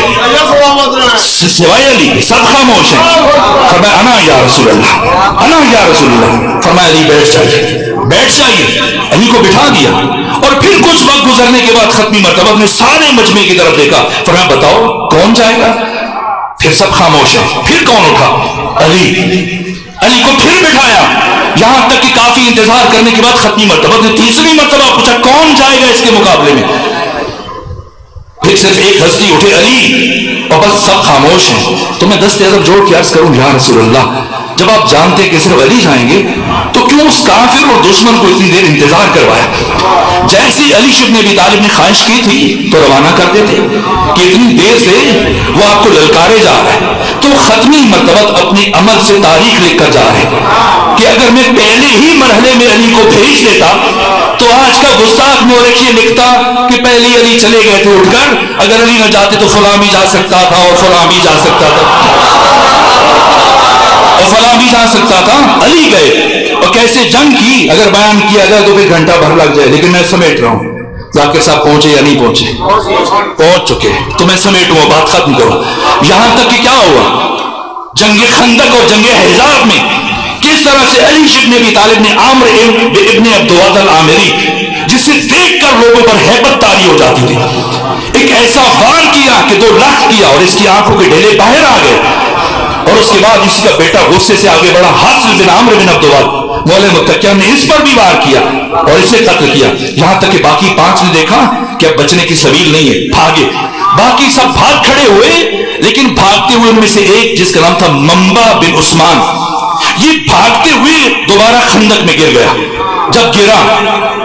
سوائے علی کے سب خاموش ہیں. فرمایا انا یا رسول اللہ, انا یا رسول اللہ. فرمایا علی بیٹھ جائیے. علی کو بٹھا دیا, اور پھر کچھ وقت گزرنے کے بعد ختمی مرتبہ نے سارے مجمع کی طرف دیکھا. فرمایا بتاؤ کون جائے گا. پھر سب خاموش ہیں. پھر کون اٹھا, علی کو پھر بٹھایا, یہاں تک کہ کافی انتظار کرنے کے بعد ختمی مرتبہ نے تیسری مرتبہ پوچھا کون جائے گا اس کے مقابلے میں. پھر صرف ایک ہستی اٹھے, علی, اور بس سب خاموش ہیں. تو میں دست عزم جوڑ کے عرض کروں یا رسول اللہ, جب آپ جانتے کہ صرف علی جائیں گے تو کیوں اس کافر اور دشمن کو اتنی دیر انتظار کروایا. جیسے علی بن ابی طالب نے خواہش کی تھی تو روانہ کر دیتے کہ اتنی دیر سے وہ آپ کو للکارے جا رہا ہے. تو ختمی مرتبہ اپنے عمل سے تاریخ لکھ کر جا رہے ہیں کہ اگر میں پہلے ہی مرحلے میں علی کو بھیج دیتا تو آج کا گستاخ مورخ یہ لکھتا کہ پہلے علی چلے گئے تھے اٹھ کر, اگر علی نہ جاتے تو فلاں بھی جا سکتا تھا اور فلاں بھی جا سکتا تھا اور فلاں بھی جا سکتا تھا. علی گئے, اور کیسے جنگ کی اگر بیان کیا جائے تو پھر گھنٹہ بھر لگ جائے، لیکن میں سمیٹ رہا ہوں. ذاکر صاحب پہنچے یا نہیں پہنچے؟ پہنچ چکے. تو میں سمیٹوں، بات ختم کروں. یہاں تک کہ کیا ہوا جنگ خندق اور جنگ احزاب میں کس طرح سے علی ابن ابی طالب نے عامر ابن عبدواد العامری، جسے دیکھ کر لوگوں پر ہیبت طاری ہو جاتی تھی، ایک ایسا وار کیا کہ 2 لاکھ کیا اور اس کی آنکھوں کے ڈھیلے باہر آ گئے. اور اس کے بعد اسی کا بیٹا غصے سے آگے بڑھا، حاصل بن عامر بن عبدواد مولا متکیہ نے اس پر بھی وار کیا اور اسے قتل کیا. یہاں تک کہ باقی 5 نے دیکھا کہ اب بچنے کی سبیل نہیں ہے، بھاگے. باقی سب بھاگ کھڑے ہوئے، لیکن بھاگتے ہوئے ان میں سے ایک جس کا نام تھا منبع بن عثمان، یہ بھاگتے ہوئے دوبارہ خندق میں گر گیا. جب گرا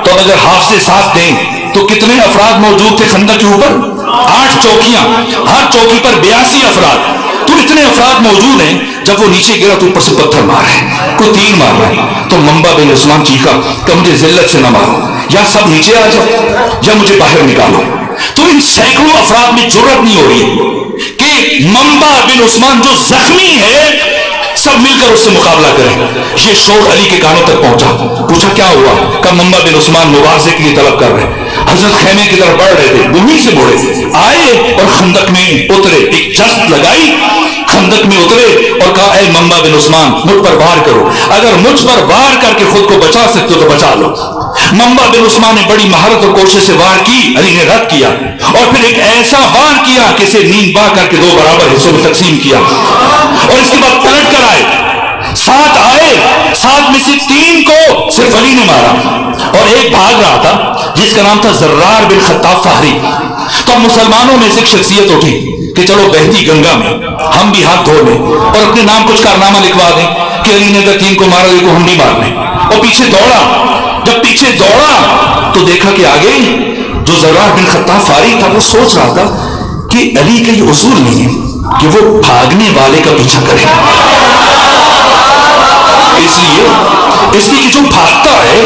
تو اگر حافظے ساتھ دیں تو کتنے افراد موجود تھے خندق کے اوپر؟ 8 چوکیاں، ہر چوکی پر 82 افراد. تو اتنے افراد موجود ہیں. جب وہ نیچے گرا تو اوپر سے پتھر مار رہے ہیں، کوئی تیر مار رہا ہے. تو منبع بن عثمان چیخا کہ مجھے ذلت سے نہ مارو، یا سب نیچے آ جاؤ یا مجھے باہر نکالو. تو ان سینکڑوں افراد میں جرأت نہیں ہو رہی ہے کہ منبع بن عثمان جو زخمی ہے سب مل کر اس سے مقابلہ کریں. یہ شور علی کے کانوں تک پہنچا. پوچھا کیا ہوا؟ کہ منبع بن عثمان مبارزے کے لیے طلب کر رہے. حضرت خیمے کی طرف بڑھ رہے تھے، وہیں سے بوڑھے آئے اور خندق میں اترے. ایک جست لگائی، خندق میں اترے اور کہا اے منبع بن عثمان مجھ پر وار کرو، اگر مجھ پر وار کر کے خود کو بچا سکتے ہو تو بچا لو. منبع بن عثمان نے بڑی مہارت اور کوشش سے وار کی، علی نے رد کیا اور پھر ایک ایسا وار کیا کہ اسے نیند با کر کے 2 برابر حصوں میں تقسیم کیا اور اس کے بعد پلٹ کر آئے. 7 آئے، 7 میں سے 3 کو صرف علی نے مارا اور ایک بھاگ رہا تھا جس کا نام تھا زرار بن خطاب فہری. تو مسلمانوں میں سے ایک شخصیت اٹھی کہ چلو بہتی گنگا میں ہم بھی ہاتھ دھو لیں اور اپنے نام کچھ کارنامہ لکھوا دیں کہ علی نے اگر 3 کو مارا کو ہم بھی مار لیں. اور پیچھے دوڑا. جب پیچھے دوڑا تو دیکھا کہ آگے جو زرار بن خطاب فہری تھا وہ سوچ رہا تھا کہ علی کا یہ اصول نہیں ہے کہ وہ بھاگنے والے کا پیچھا کرے، اس لیے کہ جو بھاگتا ہے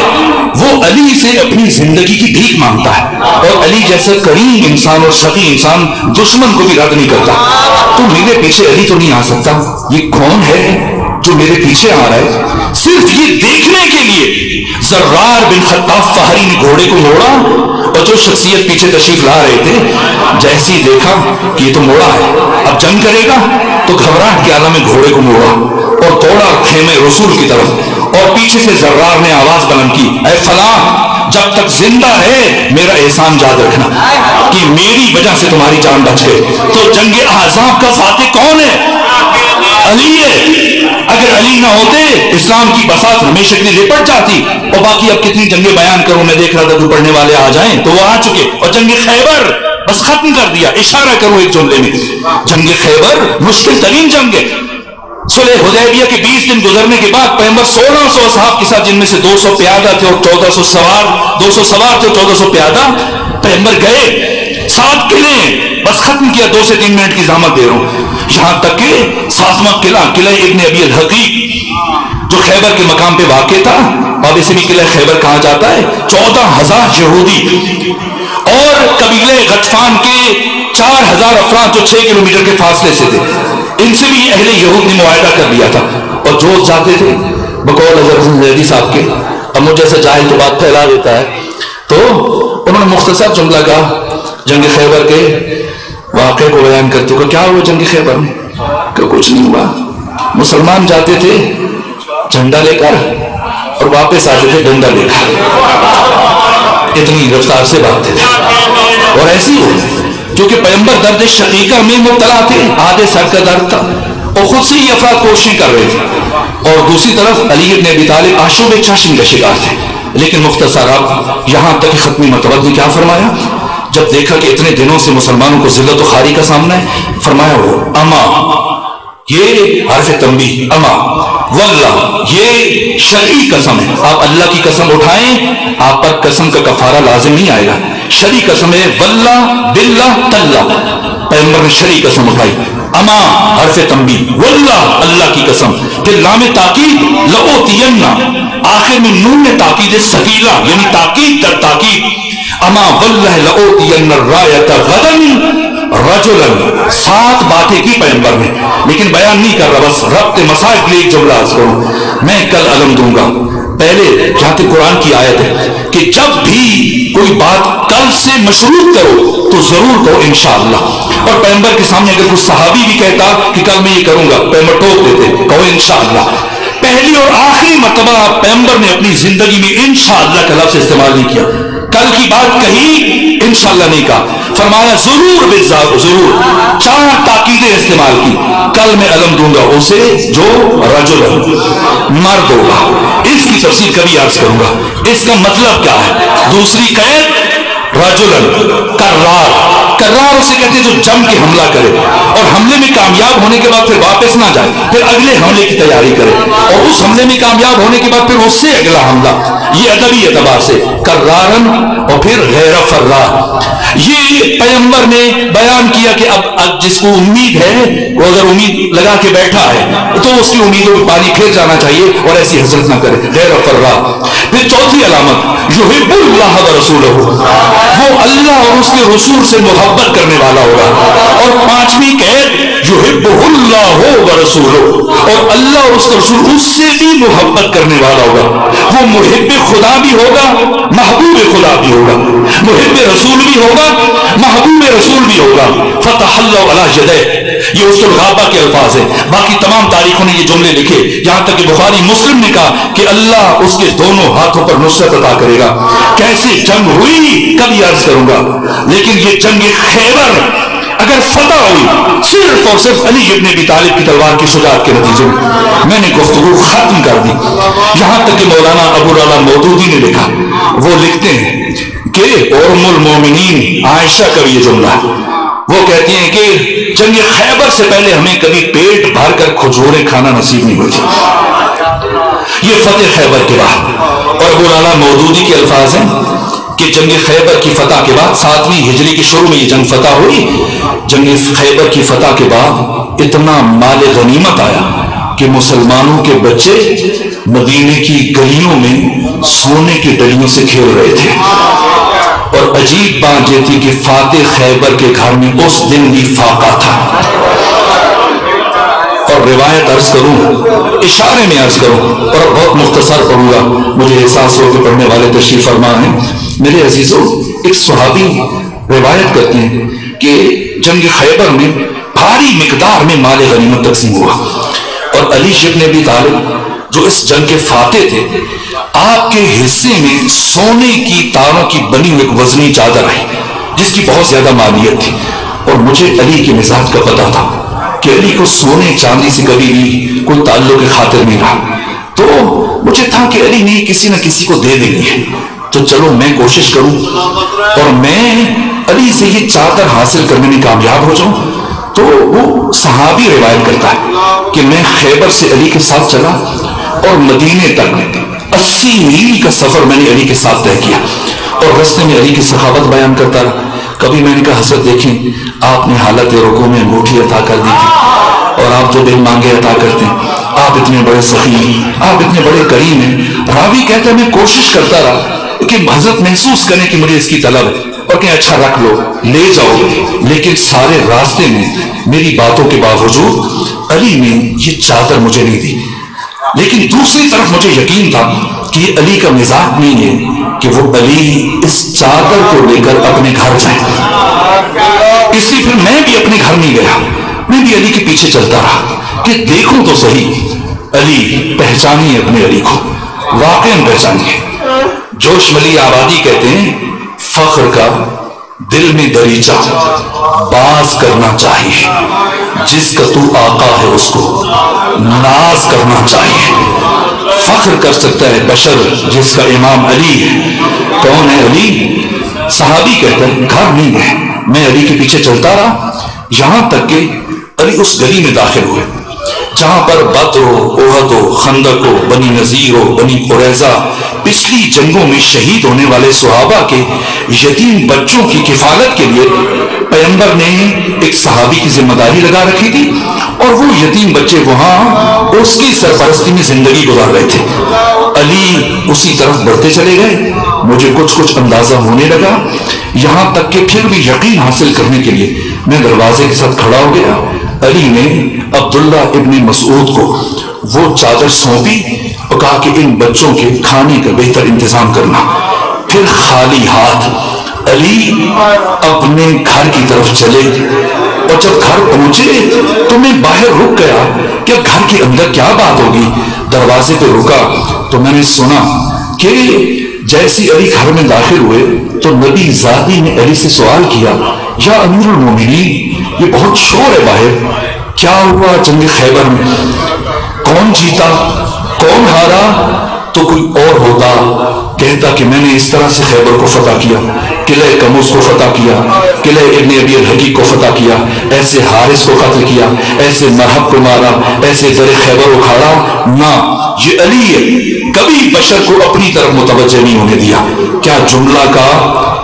وہ علی سے اپنی زندگی کی بھیک مانگتا ہے، اور علی جیسا کریم انسان اور شقی انسان دشمن کو بھی رد نہیں کرتا. تو میرے پیچھے علی تو نہیں آ سکتا، یہ کون ہے جو میرے پیچھے آ رہا ہے؟ صرف یہ دیکھنے کے لیے زرار بن خطاب فہری نے گھوڑے کو موڑا اور جو شخصیت پیچھے تشریف لا رہے تھے جیسے ہی دیکھا کہ یہ تو موڑا ہے، اب جنگ کرے گا، تو گھبراہٹ کے عالم میں گھوڑے کو موڑا اور دوڑا خیمے رسول کی طرف. اور پیچھے سے زرار نے آواز بلند کی اے فلاں، جب تک زندہ ہے میرا احسان یاد رکھنا کہ میری وجہ سے تمہاری جان بچ گئی. تو جنگ احزاب کا فاتح کون ہے؟ علی ہے. اگر علی نہ ہوتے اسلام کی بساط ہمیشہ کے لیے لپٹ جاتی. اور باقی اب کتنی جنگیں بیان کروں، میں دیکھ رہا تھا جو پڑھنے والے آ جائیں تو وہ آ چکے. اور جنگ خیبر بس ختم کر دیا، اشارہ کروں ایک جملے میں. جنگ خیبر مشکل ترین جنگ ہے. صلح حدیبیہ کے 20 دن گزرنے کے بعد پیغمبر 1600 اصحاب کے ساتھ، جن میں سے 200 پیادہ تھے اور 1400 سوار، 200 سوار تھے اور 1400 پیادہ، پیغمبر گئے 7 قلعے بس ختم کیا. 2 سے 3 منٹ کی زحمت دے رہا ہوں. یہاں تک کہ 7واں قلعہ ابن ابی الحقیق جو خیبر کے مقام پہ واقع تھا، اور اسے بھی قلعہ خیبر کہا جاتا ہے. 14,000 یہودی اور قبیلے غطفان کے 4,000 افراد جو 6 کلومیٹر کے فاصلے سے تھے، ان سے بھی اہل یہود نے معاہدہ کر لیا تھا اور جو جاتے تھے بقول حضرت زیدی صاحب کے. اب مجھ جیسا جاہل تو بات پھیلا دیتا ہے، تو انہوں نے مختصر جملہ کہا جنگ خیبر کے واقعے کو بیان کرتے ہوئے. کیا ہوا جنگ خیبر میں؟ کہ کچھ نہیں ہوا. مسلمان جاتے تھے جھنڈا لے کر اور واپس آتے تھے ڈنڈا لے کر، اتنی رفتار سے بھاگتے تھے. اور ایسی ہو جو کہ پیغمبر درد شقیقہ میں مبتلا تھے، آدھے سر کا درد تھا اور خود سے ہی افراد کوششیں کر رہے تھے، اور دوسری طرف علی ابن ابی طالب آشوب چاشن کا شکار تھے. لیکن مختصر اب یہاں تک ختمی مرتبہ نے کیا فرمایا جب دیکھا کہ اتنے دنوں سے مسلمانوں کو ذلت و خواری کا سامنا ہے؟ فرمایا وہ اما، یہ حرف تنبیہ، اما واللہ یہ شرعی قسم ہے. آپ اللہ کی قسم اٹھائیں، آپ پر قسم کا کفارہ لازم نہیں آئے گا. شرعی قسم ہے، واللہ باللہ تاللہ، پیغمبر نے شرعی قسم اٹھائی. اما حرف تنبیہ، واللہ اللہ کی قسم، کہ لام تاکید لأوتین، آخر میں نون تاکید ثقیلہ یعنی تاکید در تاکید. اما واللہ لأوتین الرایۃ غدا رجلا. 7 باتیں کی پیغمبر نے، لیکن بیان نہیں کر رہا، بس ربط مسائل کے لیے ایک جملہ عرض کروں. میں کل علم دوں گا، پہلے جہاں تک قرآن کی آیت ہے کہ جب بھی کوئی بات کل سے مشروط کرو تو ضرور کہو انشاءاللہ. اور پیغمبر کے سامنے اگر کوئی صحابی بھی کہتا کہ کل میں یہ کروں گا، پیغمبر ٹوک دیتے، کہو انشاءاللہ. پہلی اور آخری مرتبہ پیغمبر نے اپنی زندگی میں انشاءاللہ کا لفظ استعمال نہیں کیا. کل کی بات کہی، انشاءاللہ نہیں کہا. فرمایا ضرور بالذات، ضرور. 4 تاکیدیں استعمال کی. کل میں علم دوں گا اسے جو رجل مرد ہوگا. اس کی تفصیل کبھی عرض کروں گا. اس کا مطلب کیا ہے؟ دوسری قید رجل کرار اسے کہتے ہیں جو جم کے حملہ کرے اور حملے میں کامیاب ہونے کے بعد پھر واپس نہ جائے، پھر اگلے حملے کی تیاری کرے اور اس حملے میں کامیاب ہونے کے بعد پھر اس سے اگلا حملہ. یہ ادبی اعتبار سے کرارن اور پھر غیر فرار. یہ پیغمبر نے بیان کیا کہ اب جس کو امید ہے وہ اگر امید لگا کے بیٹھا ہے تو اس کی امیدوں پہ پانی پھیر جانا چاہیے اور ایسی حسرت نہ کرے. غیر فرار. پھر چوتھی علامت یحب اللہ ورسولہ، وہ اللہ اور اس کے رسول سے محبت کرنے والا ہوگا. اور 5ویں قید یحب اللہ ورسولہ، اور اللہ اور اس کے رسول اس سے بھی محبت کرنے والا ہوگا. وہ محب خدا بھی ہوگا، محبوب خدا بھی ہوگا، محب رسول بھی ہوگا، محبوب رسول بھی ہوگا. فتح اللہ علی یدیہ، یہ اس الغابہ کے الفاظ ہیں. باقی تمام تاریخوں نے یہ جملے لکھے، یہاں تک کہ بخاری مسلم نے کہا کہ اللہ اس کے دونوں ہاتھوں پر نصرت عطا کرے گا. کیسے جنگ ہوئی کبھی عرض کروں گا، لیکن یہ جنگ خیبر اگر فتح ہوئی صرف اور صرف علی ابن ابی طالب کی تلوار کی شجاعت کے نتیجے میں نے گفتگو ختم کر دی. یہاں تک کہ مولانا ابو العلا مودودی نے لکھا، وہ لکھتے ہیں کہ ام المومنین عائشہ کا بھی یہ جملہ ہے. وہ کہتی ہیں کہ جنگ خیبر سے پہلے ہمیں کبھی پیٹ بھر کر کھجوریں کھانا نصیب نہیں ہوئی تھی. یہ فتح خیبر کے بعد. اور ابو العلا مودودی کے الفاظ ہیں کہ جنگ خیبر کی فتح کے بعد 7ویں ہجری کے شروع میں یہ جنگ فتح ہوئی. جنگ خیبر کی فتح کے بعد اتنا مال غنیمت آیا کہ مسلمانوں کے بچے مدینے کی گلیوں میں سونے کی ڈلیوں سے کھیل رہے تھے. اور عجیب بات یہ تھی کہ فاتح خیبر کے گھر میں اس دن بھی فاقہ تھا. اور روایت عرض کروں، اشارے میں عرض کروں اور بہت مختصر پڑھوں گا، مجھے احساس ہو کہ پڑھنے والے تشریف فرما ہیں. میرے عزیزوں، ایک صحابی روایت کرتے ہیں کہ جنگ خیبر میں بھاری مقدار میں مال غنیمت تقسیم ہوا اور علی ابن ابی طالب جو اس جنگ کے فاتح تھے، آپ کے حصے میں سونے کی تاروں کی بنی ہوئی ایک وزنی چادر آئی جس کی بہت زیادہ مالیت تھی. اور مجھے علی کے مزاج کا پتا تھا کہ علی کو سونے چاندی سے کبھی بھی کوئی تعلق خاطر نہیں رہا. تو مجھے تھا کہ علی نے کسی نہ کسی کو دے دیں گے، تو چلو میں کوشش کروں اور میں علی سے یہ چادر حاصل کرنے میں کامیاب ہو جاؤں. تو وہ صحابی روایت کرتا ہے کہ میں خیبر سے علی کے ساتھ چلا اور مدینے تک 80 میل کا سفر میں نے علی کے ساتھ طے کیا اور راستے میں علی کی سخاوت بیان کرتا رہا. کبھی میں نے کہا حضرت دیکھیں، آپ نے حالت رکوع میں انگوٹھی عطا کر دی تھی اور آپ جو دل مانگے عطا کرتے ہیں، آپ اتنے بڑے سخی ہیں، آپ اتنے بڑے کریم ہیں. راوی کہتا ہے میں کوشش کرتا رہا کہ حضرت محسوس کریں کہ مجھے اس کی طلب ہے اور کہ اچھا رکھ لو، لے جاؤ. لیکن سارے راستے میں میری باتوں کے باوجود علی نے یہ چادر مجھے نہیں دی. لیکن دوسری طرف مجھے یقین تھا کہ یہ علی کا مزاج نہیں ہے کہ وہ علی اس چادر کو لے کر اپنے گھر جائے. اس لیے پھر میں بھی اپنے گھر نہیں گیا، میں بھی علی کے پیچھے چلتا رہا کہ دیکھوں تو صحیح علی، پہچانیے اپنے علی کو، واقعاً پہچانیے. جوش ملی آبادی کہتے ہیں فخر کا دل میں دریچہ باز کرنا چاہیے، جس کا تو آقا ہے اس کو ناز کرنا چاہیے. فخر کر سکتا ہے بشر جس کا امام علی ہے. کون ہے علی؟ صحابی کہتا ہے گھر نہیں گئے، میں علی کے پیچھے چلتا رہا یہاں تک کہ علی اس گلی میں داخل ہوئے جہاں پر بدر ہو، احد ہو، خندق ہو، بنی نذیر ہو، بنی قریظہ، پچھلی جنگوں میں شہید ہونے والے صحابہ کے یتیم بچوں کی کفالت کے لیے پیغمبر نے ایک صحابی کی ذمہ داری لگا رکھی تھی اور وہ یتیم بچے وہاں اس کی سرپرستی میں زندگی گزار رہے تھے. علی اسی طرف بڑھتے چلے گئے، مجھے کچھ اندازہ ہونے لگا، یہاں تک کہ پھر بھی یقین حاصل کرنے کے لیے میں دروازے کے ساتھ کھڑا ہو گیا. علی نے عبداللہ ابن مسعود کو وہ چادر سونپی اور کہا کہ ان بچوں کے کھانے کا بہتر انتظام کرنا. پھر خالی ہاتھ علی اپنے گھر کی طرف چلے، اور جب گھر پہنچے تو میں باہر رک گیا کہ گھر کے اندر کیا بات ہوگی. دروازے پہ رکا تو میں نے سنا کہ جیسی علی گھر میں داخل ہوئے تو نبی زادی نے علی سے سوال کیا، یا امیر المومنین یہ بہت شور ہے باہر، کیا ہوا جنگ خیبر میں؟ کون جیتا؟ کون ہارا؟ تو کوئی اور ہوتا کہتا کہ میں نے اس طرح سے خیبر کو فتح کیا، قلعہ کموس کو فتح کیا، قلعہ ابن ابی الحقیق کو فتح کیا، ایسے حارث کو قتل کیا، ایسے مرحب کو مارا، ایسے در خیبر اکھاڑا. نہ، یہ علی ہے، کبھی بشر کو اپنی طرف متوجہ نہیں ہونے دیا. کیا جملہ کا،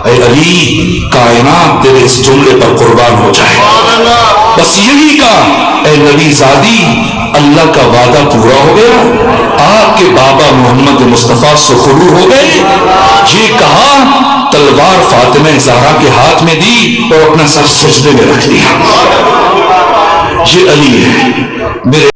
اے علی کائنات تیرے اس جملے پر قربان ہو جائے. بس یہی کہا، اے نبی زادی اللہ کا وعدہ پورا ہو گیا، آپ کے بابا محمد مصطفیٰ سخرو ہو گئے. یہ کہا تلوار فاطمہ زہرا کے ہاتھ میں دی اور اپنا سر سجدے میں رکھ دیا. یہ علی ہے میرے